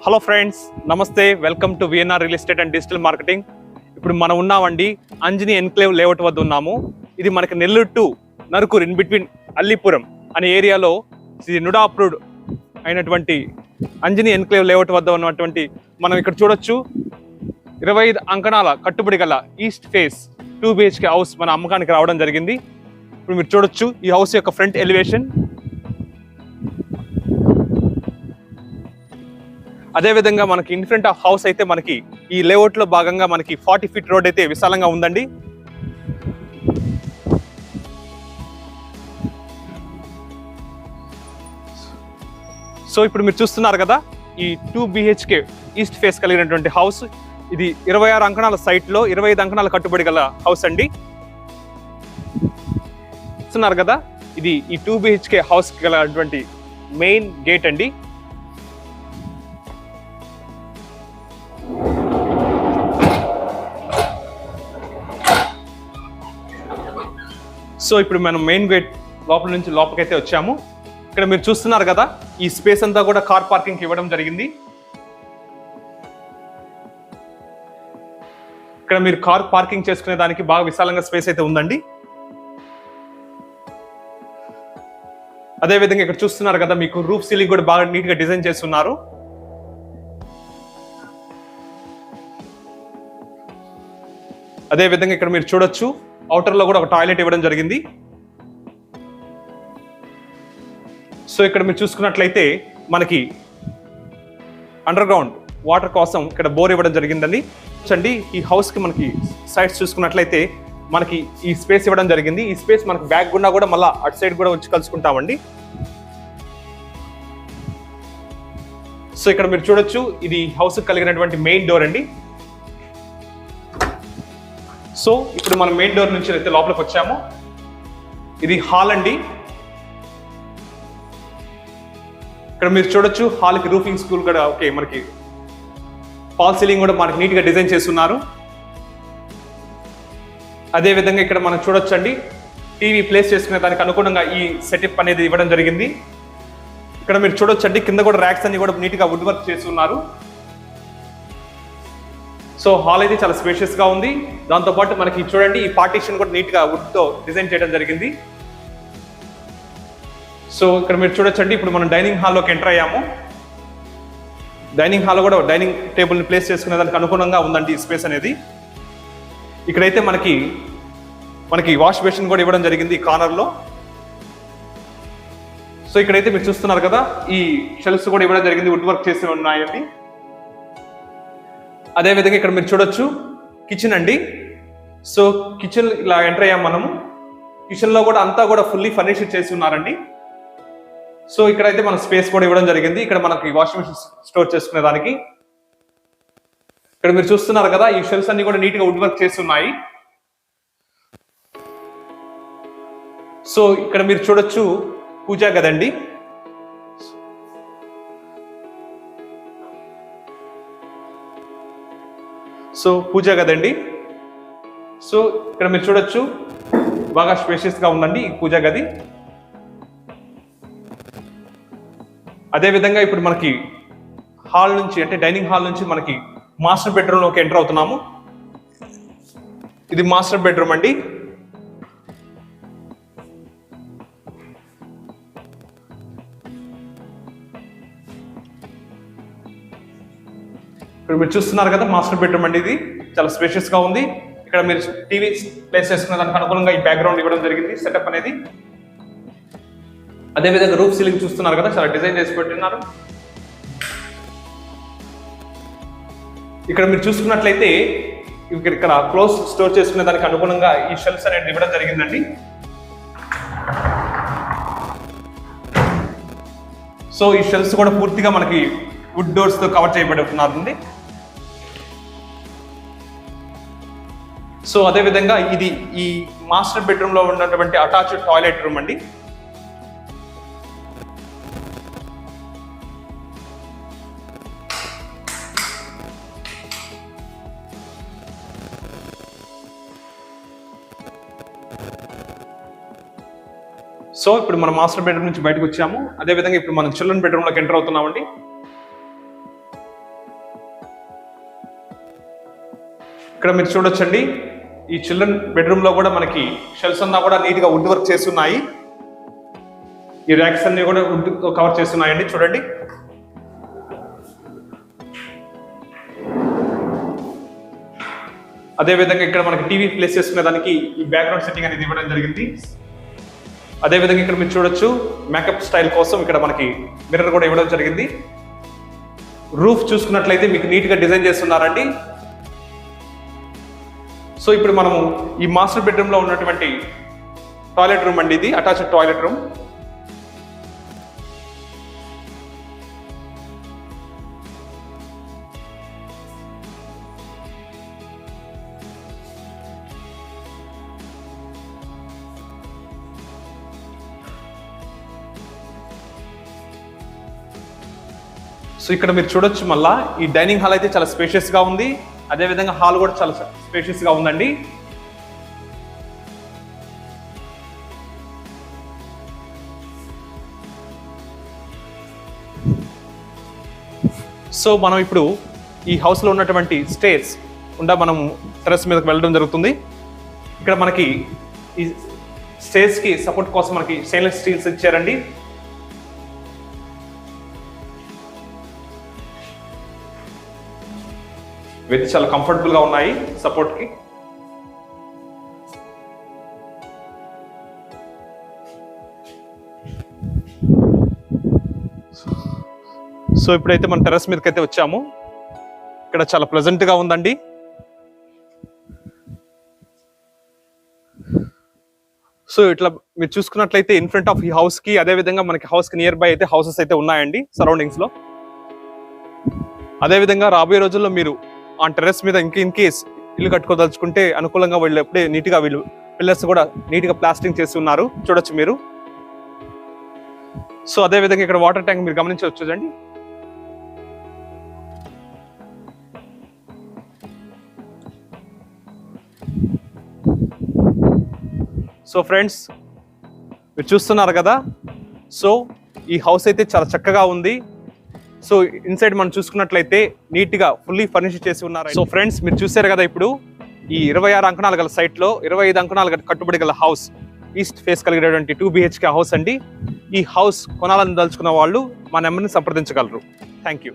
Hello friends, నమస్తే. Welcome to VNR real estate and digital marketing. ఇప్పుడు మనం ఉన్నామండి అంజనీ ఎన్క్లేవ్ లేఅవుట్ వద్ద ఉన్నాము. ఇది మనకి Nellore to Narukur in between Allipuram అనే ఏరియాలో నుడా అప్రూవ్డ్ అయినటువంటి అంజనీ ఎన్క్లేవ్ లేఅవుట్ వద్ద ఉన్నటువంటి మనం ఇక్కడ చూడొచ్చు 25 అంకణాల కట్టుబడి గల ఈస్ట్ ఫేస్ 2 BHK హౌస్ మన అమ్మకానికి రావడం జరిగింది. ఇప్పుడు మీరు చూడొచ్చు ఈ హౌస్ యొక్క ఫ్రంట్ ఎలివేషన్. అదేవిధంగా మనకి ఇన్ ఫ్రంట్ ఆఫ్ హౌస్ అయితే మనకి ఈ లేఅవుట్ లో భాగంగా మనకి 40 ఫీట్ రోడ్ అయితే విశాలంగా ఉందండి. సో ఇప్పుడు మీరు చూస్తున్నారు కదా, ఈ 2 BHK ఈస్ట్ ఫేస్ కలిగినటువంటి హౌస్. ఇది 26 అంకణాల సైట్ లో 25 అంకణాల కట్టుబడి గల హౌస్ అండి. చూస్తున్నారు కదా, ఇది ఈ 2 BHK హౌస్ గలటువంటి మెయిన్ గేట్ అండి. సో ఇప్పుడు మనం మెయిన్ గేట్ లోపల నుంచి లోపలికైతే వచ్చాము. ఇక్కడ మీరు చూస్తున్నారు కదా, ఈ స్పేస్ అంతా కూడా కార్ పార్కింగ్ ఇవ్వడం జరిగింది. ఇక్కడ మీరు కార్ పార్కింగ్ చేసుకునే దానికి బాగా విశాలంగా స్పేస్ అయితే ఉందండి. అదేవిధంగా ఇక్కడ చూస్తున్నారు కదా, మీకు రూఫ్ సీలింగ్ కూడా బాగా నీట్ గా డిజైన్ చేస్తున్నారు. అదేవిధంగా ఇక్కడ మీరు చూడొచ్చు, అవుటర్ లో కూడా ఒక టాయిలెట్ ఇవ్వడం జరిగింది. సో ఇక్కడ మీరు చూసుకున్నట్లయితే మనకి అండర్ గ్రౌండ్ వాటర్ కోసం ఇక్కడ బోర్ ఇవ్వడం జరిగిందండి. చూడండి, ఈ హౌస్ కి మనకి సైడ్స్ చూసుకున్నట్లయితే మనకి ఈ స్పేస్ ఇవ్వడం జరిగింది. ఈ స్పేస్ మనకి బ్యాక్ గుండా కూడా మళ్ళీ అటు సైడ్ కూడా వచ్చి కలుసుకుంటామండి. సో ఇక్కడ మీరు చూడొచ్చు, ఇది హౌస్ కలిగినటువంటి మెయిన్ డోర్ అండి. సో ఇప్పుడు మనం మెయిన్ డోర్ నుంచి అయితే లోపలికి వచ్చాము. ఇది హాల్ అండి. ఇక్కడ మీరు చూడొచ్చు, హాల్ కి రూఫింగ్ స్కూల్ కూడా ఓకే, మనకి ఫాల్ సీలింగ్ కూడా మనకి నీట్ గా డిజైన్ చేస్తున్నారు. అదే విధంగా ఇక్కడ మనం చూడొచ్చు అండి, టీవీ ప్లేస్ చేసుకునే దానికి అనుగుణంగా ఈ సెటప్ అనేది ఇవ్వడం జరిగింది. ఇక్కడ మీరు చూడొచ్చు అండి, కింద కూడా ర్యాక్స్ అన్ని కూడా నీట్ గా వుడ్ వర్క్ చేస్తున్నారు. సో హాల్ అయితే చాలా స్పేషియస్ గా ఉంది. దాంతోపాటు మనకి చూడండి, ఈ పార్టీషన్ కూడా నీట్ గా వుడ్ తో డిజైన్ చేయడం జరిగింది. సో ఇక్కడ మీరు చూడొచ్చండి, ఇప్పుడు మనం డైనింగ్ హాల్లోకి ఎంటర్ అయ్యాము. డైనింగ్ హాల్ కూడా డైనింగ్ టేబుల్ ని ప్లేస్ చేసుకునే దానికి అనుగుణంగా ఉందండి ఈ స్పేస్ అనేది. ఇక్కడైతే మనకి వాష్ బేసిన్ కూడా ఇవ్వడం జరిగింది ఈ కార్నర్ లో. సో ఇక్కడైతే మీరు చూస్తున్నారు కదా, ఈ షెల్ఫ్స్ కూడా ఇవ్వడం జరిగింది, వుడ్ వర్క్ చేసి ఉన్నాయండి. అదేవిధంగా ఇక్కడ మీరు చూడొచ్చు, కిచెన్ అండి. సో కిచెన్ ఇలా ఎంటర్ అయ్యాం మనము. కిచెన్ లో కూడా అంతా కూడా ఫుల్లీ ఫర్నిష్డ్ చేసి ఉన్నారండి. సో ఇక్కడైతే మన స్పేస్ కూడా ఇవ్వడం జరిగింది. ఇక్కడ మనకి వాషింగ్ మెషిన్ స్టోర్ చేసుకునే దానికి. ఇక్కడ మీరు చూస్తున్నారు కదా, ఈ షెల్ఫ్స్ అన్ని కూడా నీట్ గా వుడ్ వర్క్ చేసి ఉన్నాయి. సో ఇక్కడ మీరు చూడొచ్చు, పూజా గది అండి. సో పూజా గది అండి. సో ఇక్కడ మీరు చూడొచ్చు, బాగా స్పేషియస్ గా ఉందండి ఈ పూజా గది. అదేవిధంగా ఇప్పుడు మనకి హాల్ నుంచి, అంటే డైనింగ్ హాల్ నుంచి మనకి మాస్టర్ బెడ్రూమ్ లోకి ఎంటర్ అవుతున్నాము. ఇది మాస్టర్ బెడ్రూమ్ అండి. ఇప్పుడు మీరు చూస్తున్నారు కదా, మాస్టర్ బెడ్రూమ్ అండి. ఇది చాలా స్పేషియస్ గా ఉంది. ఇక్కడ మీరు టీవీ ప్లేస్ చేసుకునే దానికి అనుగుణంగా ఈ బ్యాక్గ్రౌండ్ ఇవ్వడం జరిగింది సెటప్ అనేది. అదేవిధంగా రూఫ్ సీలింగ్ చూస్తున్నారు కదా, చాలా డిజైన్ చేసి పెట్టున్నారు. ఇక్కడ మీరు చూసుకున్నట్లయితే ఇక్కడ క్లోజ్ స్టోర్ చేసుకునే దానికి అనుగుణంగా ఈ షెల్ఫ్స్ అనేది ఇవ్వడం జరిగిందండి. సో ఈ షెల్ఫ్స్ కూడా పూర్తిగా మనకి వుడ్ డోర్స్ తో కవర్ చేయబడి ఉంటున్నారండి. సో అదేవిధంగా ఇది ఈ మాస్టర్ బెడ్రూమ్ లో ఉన్నటువంటి అటాచ్డ్ టాయిలెట్ రూమ్ అండి. సో ఇప్పుడు మనం మాస్టర్ బెడ్రూమ్ నుంచి బయటకు వచ్చాము. అదేవిధంగా ఇప్పుడు మనం చిల్డ్రన్ బెడ్రూమ్ లోకి ఎంటర్ అవుతున్నామండి. ఇక్కడ మీరు చూడొచ్చండి, ఈ చిల్డ్రన్ బెడ్రూమ్ లో కూడా మనకి షెల్ఫ్స్ అన్నా కూడా నీట్ గా వుడ్ వర్క్ చేస్తున్నాయి. ఈ ర్యాక్స్ అన్ని కూడా వుడ్ తో కవర్ చేస్తున్నాయండి. చూడండి, అదే విధంగా ఇక్కడ మనకి టీవీ ప్లేస్ చేసుకునే దానికి ఈ బ్యాక్గ్రౌండ్ సెట్టింగ్ అనేది ఇవ్వడం జరిగింది. అదే విధంగా ఇక్కడ మీరు చూడొచ్చు, మేకప్ స్టైల్ కోసం ఇక్కడ మనకి మిర్రర్ కూడా ఇవ్వడం జరిగింది. రూఫ్ చూసుకున్నట్లయితే మీకు నీట్ గా డిజైన్ చేస్తున్నారండి. సో ఇప్పుడు మనము ఈ మాస్టర్ బెడ్రూమ్ లో ఉన్నటువంటి టాయిలెట్ రూమ్ అండి, ఇది అటాచ్డ్ టాయిలెట్ రూమ్. సో ఇక్కడ మీరు చూడొచ్చు, మళ్ళా ఈ డైనింగ్ హాల్ అయితే చాలా స్పేషియస్ గా ఉంది. అదే విధంగా హాల్ కూడా చాలా స్పేషియస్ గా ఉందండి. సో మనం ఇప్పుడు ఈ హౌస్ లో ఉన్నటువంటి స్టేర్స్ గుండా మనం టెర్రస్ మీదకి వెళ్ళడం జరుగుతుంది. ఇక్కడ మనకి ఈ స్టేర్స్ కి సపోర్ట్ కోసం మనకి స్టెయిన్లెస్ స్టీల్స్ ఇచ్చారండి. ఇవి చాలా కంఫర్టబుల్ గా ఉన్నాయి సపోర్ట్ కి. సో ఇప్పుడైతే మనం టెర్రస్ మీదకి అయితే వచ్చాము. ఇక్కడ చాలా ప్లెజెంట్ గా ఉందండి. సో ఇట్లా మీరు చూసుకున్నట్లయితే ఇన్ ఫ్రంట్ ఆఫ్ ఈ హౌస్ కి, అదే విధంగా మనకి హౌస్ కి నియర్ బై అయితే హౌసెస్ అయితే ఉన్నాయండి సరౌండింగ్స్ లో. అదే విధంగా రాబోయే రోజుల్లో మీరు ఆ టెర్రస్ మీద ఇన్ కేస్ ఇల్లు కట్టుకోదలుచుకుంటే అనుకూలంగా వీళ్ళు ఎప్పుడే నీట్ గా వీళ్ళు పిల్లర్స్ కూడా నీట్ గా ప్లాస్టింగ్ చేసి ఉన్నారు, చూడొచ్చు మీరు. సో అదే విధంగా ఇక్కడ వాటర్ ట్యాంక్ మీరు గమనించవచ్చు చూడండి. సో ఫ్రెండ్స్, మీరు చూస్తున్నారు కదా, సో ఈ హౌస్ అయితే చాలా చక్కగా ఉంది. సో ఇన్సైడ్ మనం చూసుకున్నట్లయితే నీట్ గా ఫుల్లీ ఫర్నిష్ చేసి ఉన్నారు. సో ఫ్రెండ్స్, మీరు చూసారు కదా, ఇప్పుడు ఈ 26 అంకణాలు గల సైట్ లో 25 అంకణాలు కట్టుబడి గల హౌస్, ఈస్ట్ ఫేస్ కలిగినటువంటి 2 BHK హౌస్ అండి. ఈ హౌస్ కొనాలని దలుచుకున్న వాళ్ళు మా నెంబర్ని సంప్రదించగలరు. Thank you.